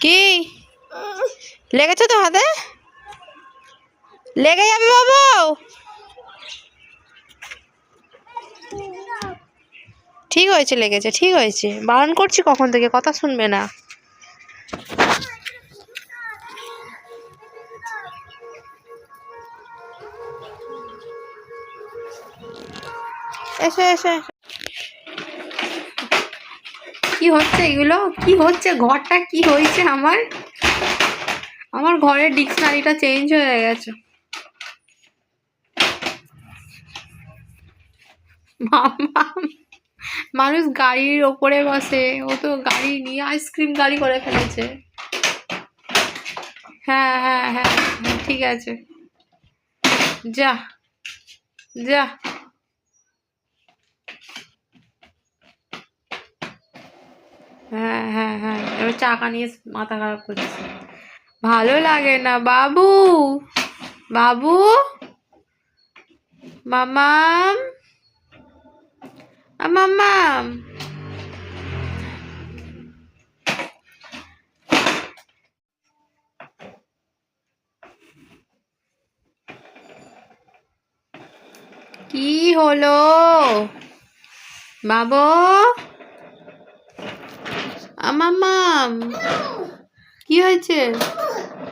কি লেগেছে তো হাতে? লেগে যাবে বাবু। ঠিক হয়েছে, লেগেছে, ঠিক হয়েছে। বারণ করছি কখন থেকে, কথা শুনবে না। এসো এসো। কি হচ্ছে এগুলো? কি হচ্ছে? ঘরটা কি হয়েছে আমার? আমার ঘরের ডিকশনারিটা চেঞ্জ হয়ে গেছে। মানুষ গাড়ির ওপরে বসে, ও তো গাড়ি নিয়ে আইসক্রিম গাড়ি করে ফেলেছে। হ্যাঁ হ্যাঁ হ্যাঁ, ঠিক আছে, যা যা। হ্যাঁ হ্যাঁ হ্যাঁ, এবার চাকা নিয়ে মাথা খারাপ করছে। ভালো লাগে না বাবু। বাবু, মামাম, মামাম। কি হলো বাবু? মামাম, কি হয়েছে?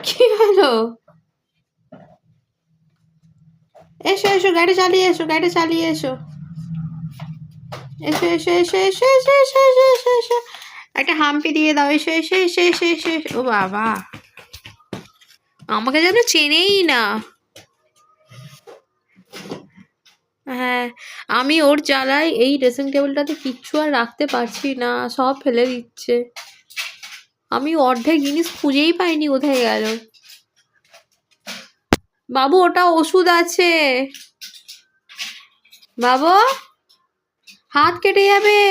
কি হলো? এসো এসো, গাড়ি চালিয়ে এসো, গাড়ি চালিয়ে এসো। এসো এসো এসো এসো এসো এসো এসো এসো এসো। একটা হাম্পি দিয়ে দাও। এসো এসো এসো এসো এসো এসো। ও বাবা, আমাকে যেন চেনেই না। হ্যাঁ, আমি ওর জ্বালায় এই ড্রেসিং টেবিলটাতে কিচ্ছু আর রাখতে পারছি না, সব ফেলে দিচ্ছে। আমি অর্ধেক জিনিস খুঁজেই পাইনি কোথায় গেল। বাবু, ওটা ওষুধ আছে বাবু, হাত কেটে যাবে।